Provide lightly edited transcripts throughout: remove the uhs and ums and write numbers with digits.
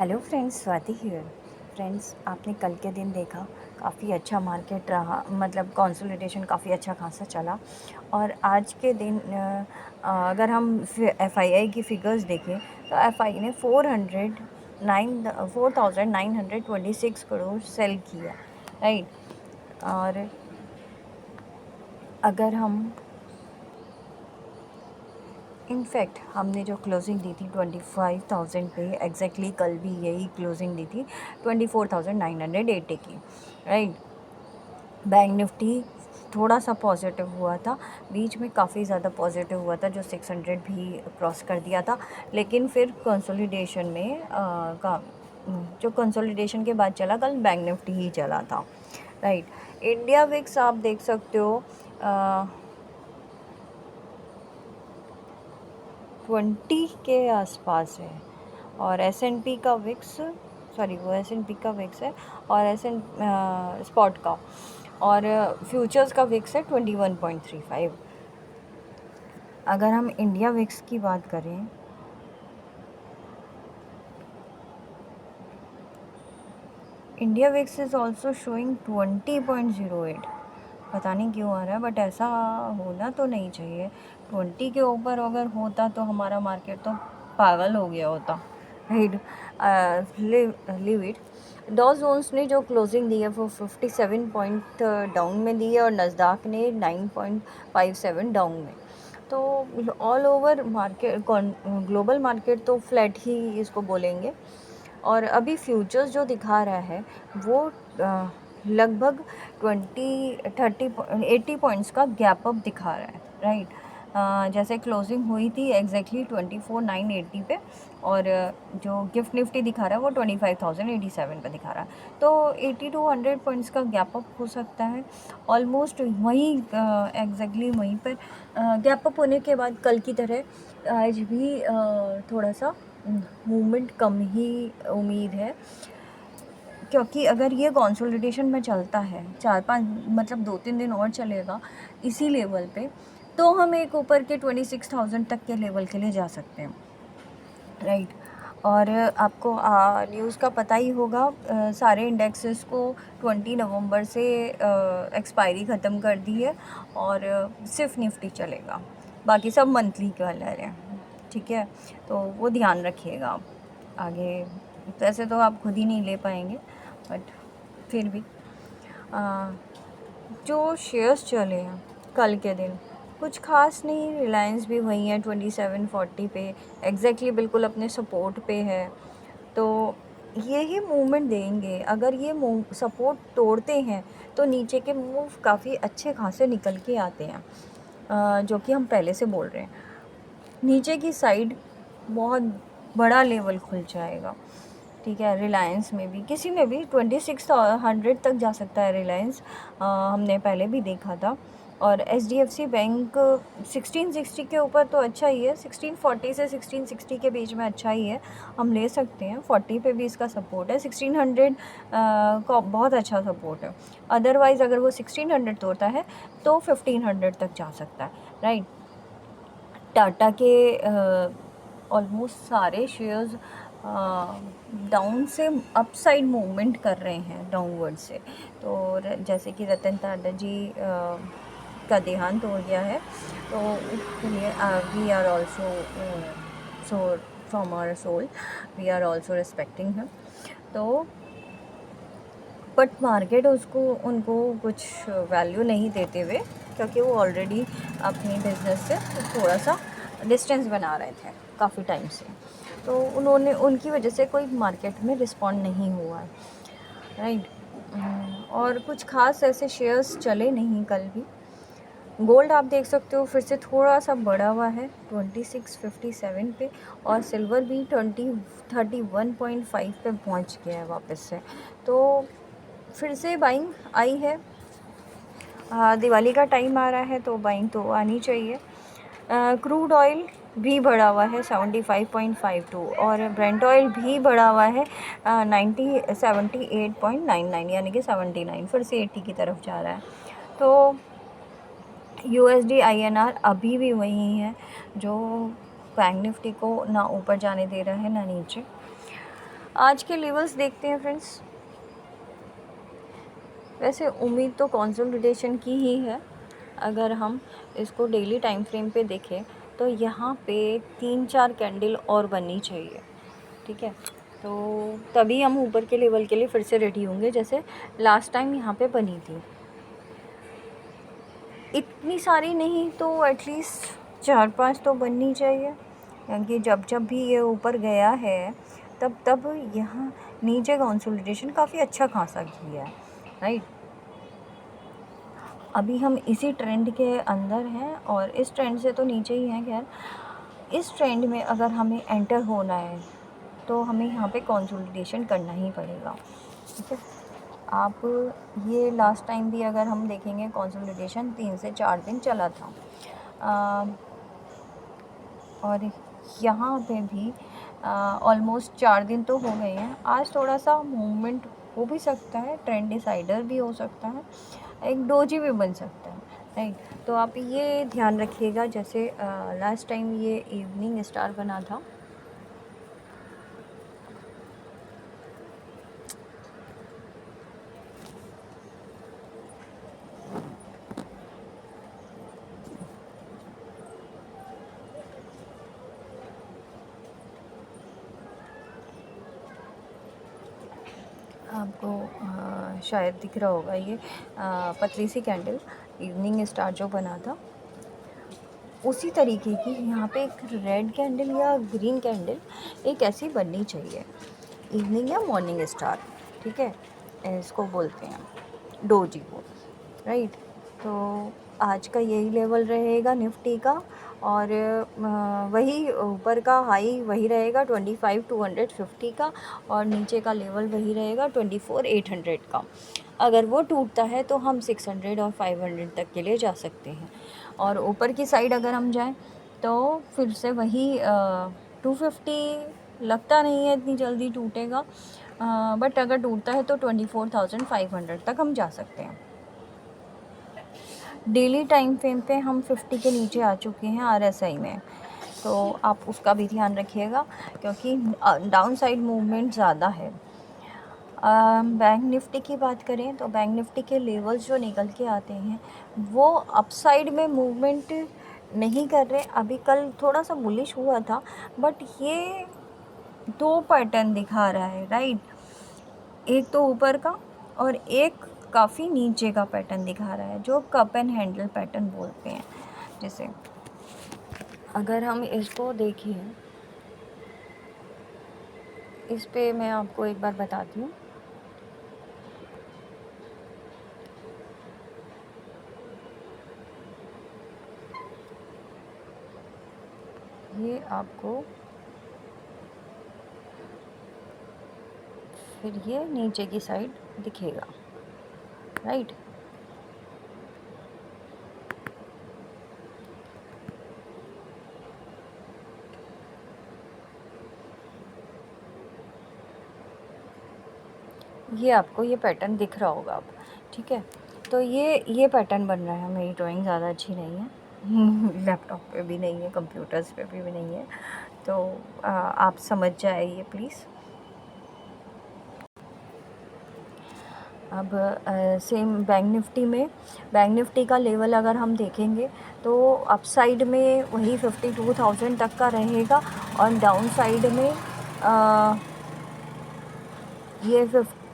Hello friends, Swati here. Friends, आपने कल के दिन देखा काफ़ी अच्छा मार्केट रहा, मतलब कंसोलिडेशन काफ़ी अच्छा खासा चला। और आज के दिन अगर हम एफआईआई की फ़िगर्स देखें तो एफआई ने 4,926 करोड़ सेल किया, राइट। और अगर हम इनफैक्ट हमने जो क्लोजिंग दी थी 25,000 पे, एग्जैक्टली कल भी यही क्लोजिंग दी थी 24,980 की, राइट। बैंक निफ्टी थोड़ा सा पॉजिटिव हुआ था, बीच में काफ़ी ज़्यादा पॉजिटिव हुआ था, जो 600 भी क्रॉस कर दिया था। लेकिन फिर कंसोलिडेशन में जो कंसोलिडेशन के बाद चला, कल बैंक निफ्टी ही चला था, राइट। इंडिया विक्स आप देख सकते हो 20 के आसपास है। और एस&पी का विक्स, सॉरी वो एस&पी का विक्स है, और स्पॉट का, और फ्यूचर्स का विक्स है 21.35। अगर हम इंडिया विक्स की बात करें, India VIX is also showing 20.08। पता नहीं क्यों आ रहा है, बट ऐसा होना तो नहीं चाहिए। 20 के ऊपर अगर होता तो हमारा मार्केट तो पागल हो गया होता, राइट। Live it. डॉ जोन्स ने जो क्लोजिंग दी है वो 57 पॉइंट डाउन में दी है, और नस्दाक ने 9.57 डाउन में। तो all over market, global market तो फ्लैट ही इसको बोलेंगे। और अभी फ्यूचर्स जो दिखा रहा है वो लगभग 80 पॉइंट्स का गैप अप दिखा रहा है, राइट। जैसे क्लोजिंग हुई थी एग्जैक्टली 24,980 पे, और जो गिफ्ट निफ्टी दिखा रहा है वो 25,087 पे दिखा रहा है। तो 80 to 100 पॉइंट्स का गैप अप हो सकता है, ऑलमोस्ट वहीं एग्जैक्टली वहीं पर गैप अप होने के बाद कल की तरह आज भी थोड़ा सा मूवमेंट कम ही उम्मीद है। क्योंकि अगर ये कंसोलिडेशन में चलता है 4-5, मतलब 2-3 दिन और चलेगा इसी लेवल पे, तो हम एक ऊपर के 26,000 तक के लेवल के लिए जा सकते हैं, राइट। और आपको न्यूज़ का पता ही होगा, सारे इंडेक्सेस को 20 नवंबर से एक्सपायरी ख़त्म कर दी है, और सिर्फ निफ्टी चलेगा, बाकी सब मंथली कलर है, ठीक है। तो वो ध्यान रखिएगा आप आगे। वैसे तो आप खुद ही नहीं ले पाएंगे, बट फिर भी जो शेयर्स चले हैं कल के दिन कुछ खास नहीं। रिलायंस भी वही है 2740 पे, एग्जैक्टली बिल्कुल अपने सपोर्ट पे है। तो ये ही मूवमेंट देंगे। अगर ये मूव सपोर्ट तोड़ते हैं तो नीचे के मूव काफ़ी अच्छे खासे निकल के आते हैं, जो कि हम पहले से बोल रहे हैं। नीचे की साइड बहुत बड़ा लेवल खुल जाएगा, ठीक है। रिलायंस में भी, किसी में भी 2600 तक जा सकता है रिलायंस, हमने पहले भी देखा था। और एचडीएफसी बैंक 1660 के ऊपर तो अच्छा ही है, 1640 से 1660 के बीच में अच्छा ही है, हम ले सकते हैं। 40 पे भी इसका सपोर्ट है, 1600 का बहुत अच्छा सपोर्ट है। अदरवाइज़ अगर वो 1600 तोड़ता है तो 1500 तक जा सकता है, राइट। टाटा के ऑलमोस्ट सारे शेयर्स डाउन से अपसाइड मूवमेंट कर रहे हैं, डाउनवर्ड से। तो जैसे कि रतन टाटा जी का देहांत हो गया है, तो उसके लिए we are also so from our soul we are also respecting him. तो बट मार्केट उसको उनको कुछ वैल्यू नहीं देते हुए, क्योंकि वो ऑलरेडी अपनी बिजनेस से थोड़ा सा डिस्टेंस बना रहे थे काफ़ी टाइम से, तो उन्होंने उनकी वजह से कोई मार्केट में रिस्पॉन्ड नहीं हुआ है, राइट। और कुछ खास ऐसे शेयर्स चले नहीं कल भी। गोल्ड आप देख सकते हो फिर से थोड़ा सा बढ़ा हुआ है 2657 पे, और सिल्वर भी 31.5 पे पहुंच गया है वापस से। तो फिर से बाइंग आई है। दिवाली का टाइम आ रहा है तो बाइंग तो आनी चाहिए। क्रूड ऑयल भी बढ़ा हुआ है 75.52, और ब्रेंट ऑयल भी बढ़ा हुआ है 78.99, यानी कि 79, फिर से 80 की तरफ जा रहा है। तो यूएसडी आईएनआर अभी भी वही है, जो बैंक निफ्टी को ना ऊपर जाने दे रहा है ना नीचे। आज के लेवल्स देखते हैं फ्रेंड्स। वैसे उम्मीद तो कंसोलिडेशन की ही है। अगर हम इसको डेली टाइम फ्रेम पे देखें तो यहाँ पे 3-4 कैंडल और बननी चाहिए, ठीक है। तो तभी हम ऊपर के लेवल के लिए फिर से रेडी होंगे, जैसे लास्ट टाइम यहाँ पे बनी थी। इतनी सारी नहीं तो एटलीस्ट 4-5 तो बननी चाहिए, क्योंकि जब जब भी ये ऊपर गया है तब तब यहाँ नीचे कंसोलिडेशन काफ़ी अच्छा खासा किया है, राइट। अभी हम इसी ट्रेंड के अंदर हैं और इस ट्रेंड से तो नीचे ही हैं। खैर इस ट्रेंड में अगर हमें एंटर होना है तो हमें यहाँ पे कंसोलिडेशन करना ही पड़ेगा, ठीक है। आप ये लास्ट टाइम भी अगर हम देखेंगे कंसोलिडेशन 3 से 4 दिन चला था, और यहाँ पे भी ऑलमोस्ट 4 दिन तो हो गए हैं। आज थोड़ा सा मूवमेंट हो भी सकता है, ट्रेंड डिसाइडर भी हो सकता है, एक डोजी भी बन सकता है, राइट। तो आप ये ध्यान रखिएगा, जैसे लास्ट टाइम ये इवनिंग स्टार बना था, आपको शायद दिख रहा होगा ये पतली सी कैंडल इवनिंग स्टार जो बना था, उसी तरीके की यहाँ पे एक रेड कैंडल या ग्रीन कैंडल एक ऐसी बननी चाहिए, इवनिंग या मॉर्निंग स्टार, ठीक है। इसको बोलते हैं डोजी को, राइट। तो आज का यही लेवल रहेगा निफ्टी का, और वही ऊपर का हाई वही रहेगा 25,250 का, और नीचे का लेवल वही रहेगा 24,800 का। अगर वो टूटता है तो हम 600 और 500 तक के लिए जा सकते हैं, और ऊपर की साइड अगर हम जाएं तो फिर से वही 250 लगता नहीं है इतनी जल्दी टूटेगा, बट अगर टूटता है तो 24,500 तक हम जा सकते हैं। डेली टाइम फ्रेम पे हम 50 के नीचे आ चुके हैं RSI में, तो आप उसका भी ध्यान रखिएगा, क्योंकि डाउन साइड मूवमेंट ज़्यादा है। बैंक निफ्टी की बात करें तो बैंक निफ्टी के लेवल्स जो निकल के आते हैं वो अपसाइड में मूवमेंट नहीं कर रहे। अभी कल थोड़ा सा बुलिश हुआ था, बट ये 2 पैटर्न दिखा रहा है, राइट। एक तो ऊपर का और एक काफ़ी नीचे का पैटर्न दिखा रहा है, जो कप एंड हैंडल पैटर्न बोलते हैं। जैसे अगर हम इसको देखें, इस पे मैं आपको एक बार बताती हूँ। ये आपको फिर ये नीचे की साइड दिखेगा, राइट। ये आपको ये पैटर्न दिख रहा होगा अब, ठीक है। तो ये पैटर्न बन रहा है। मेरी ड्राइंग ज़्यादा अच्छी नहीं है लैपटॉप पे भी नहीं है, कंप्यूटर्स पे भी नहीं है, तो आप समझ जाइए प्लीज़। अब सेम बैंक निफ्टी का लेवल अगर हम देखेंगे तो अपसाइड में वही 52,000 तक का रहेगा, और डाउन साइड में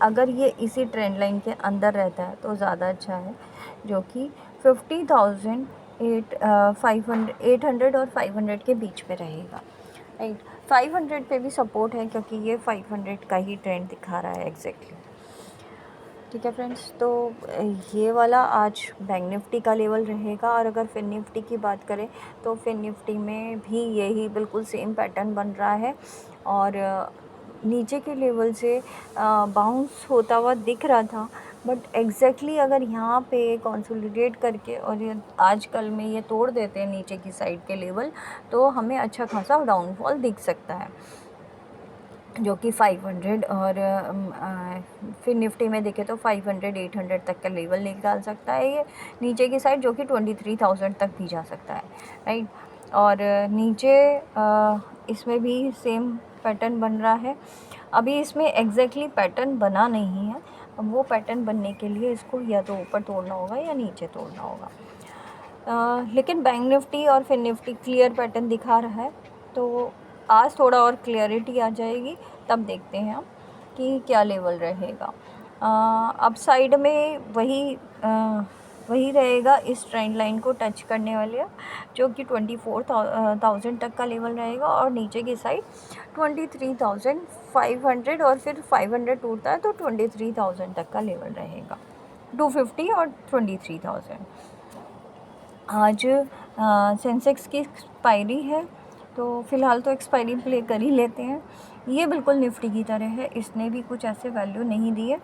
अगर ये इसी ट्रेंड लाइन के अंदर रहता है तो ज़्यादा अच्छा है, जो कि 50,000 800 और 500 के बीच में रहेगा, राइट। 500 पे भी सपोर्ट है, क्योंकि ये 500 का ही ट्रेंड दिखा रहा है एग्जैक्टली, ठीक है फ्रेंड्स। तो ये वाला आज बैंक निफ्टी का लेवल रहेगा। और अगर फिन निफ्टी की बात करें तो फिन निफ्टी में भी यही बिल्कुल सेम पैटर्न बन रहा है, और नीचे के लेवल से बाउंस होता हुआ दिख रहा था, बट एग्जैक्टली अगर यहाँ पे कंसोलिडेट करके और ये आज कल में ये तोड़ देते हैं नीचे की साइड के लेवल, तो हमें अच्छा खासा डाउनफॉल दिख सकता है, जो कि 500 और फिर निफ्टी में देखें तो 500 800 तक का लेवल निकाल सकता है ये नीचे की साइड, जो कि 23,000 तक भी जा सकता है, राइट। और नीचे इसमें भी सेम पैटर्न बन रहा है। अभी इसमें एग्जैक्टली पैटर्न बना नहीं है, अब वो पैटर्न बनने के लिए इसको या तो ऊपर तोड़ना होगा या नीचे तोड़ना होगा। लेकिन बैंक निफ्टी और फिन निफ्टी क्लियर पैटर्न दिखा रहा है, तो आज थोड़ा और क्लियरिटी आ जाएगी, तब देखते हैं हम कि क्या लेवल रहेगा। अब साइड में वही रहेगा, इस ट्रेंड लाइन को टच करने वाले जो कि 24,000 तक का लेवल रहेगा, और नीचे की साइड 23,500, और फिर 500 टूटता है तो 23,000 तक का लेवल रहेगा, 250 और 23,000। आज सेंसेक्स की एक्सपायरी है, तो फ़िलहाल तो एक्सपायरी प्ले कर ही लेते हैं। ये बिल्कुल निफ्टी की तरह है, इसने भी कुछ ऐसे वैल्यू नहीं दी है,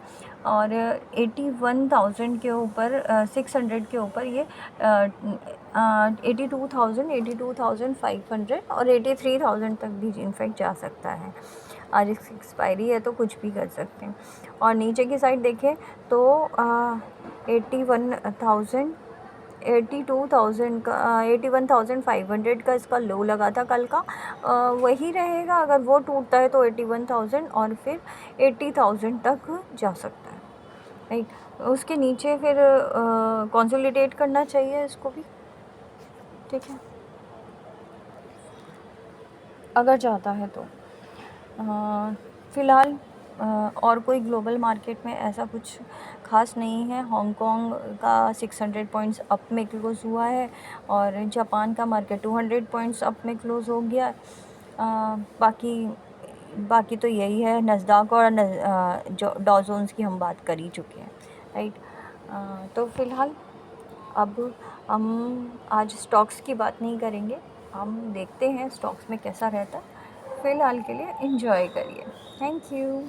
और 81,000 के ऊपर 600 के ऊपर ये 82,000, 82,500 और 83,000 तक भी इनफैक्ट जा सकता है। आज इसकी एक्सपायरी है तो कुछ भी कर सकते हैं। और नीचे की साइड देखें तो 82,000 का 81,500 का इसका लो लगा था कल का, वही रहेगा। अगर वो टूटता है तो 81,000 और फिर 80,000 तक जा सकता है, राइट। उसके नीचे फिर कंसोलिडेट करना चाहिए इसको भी, ठीक है, अगर चाहता है तो। फ़िलहाल और कोई ग्लोबल मार्केट में ऐसा कुछ ख़ास नहीं है। हांगकांग का 600 पॉइंट्स अप में क्लोज़ हुआ है, और जापान का मार्केट 200 पॉइंट्स अप में क्लोज़ हो गया। बाकी तो यही है, नस्डैक और जो डॉ जोन्स की हम बात कर ही चुके हैं, राइट। तो फ़िलहाल अब हम आज स्टॉक्स की बात नहीं करेंगे, हम देखते हैं स्टॉक्स में कैसा रहता है। फ़िलहाल के लिए एंजॉय करिए। Thank you.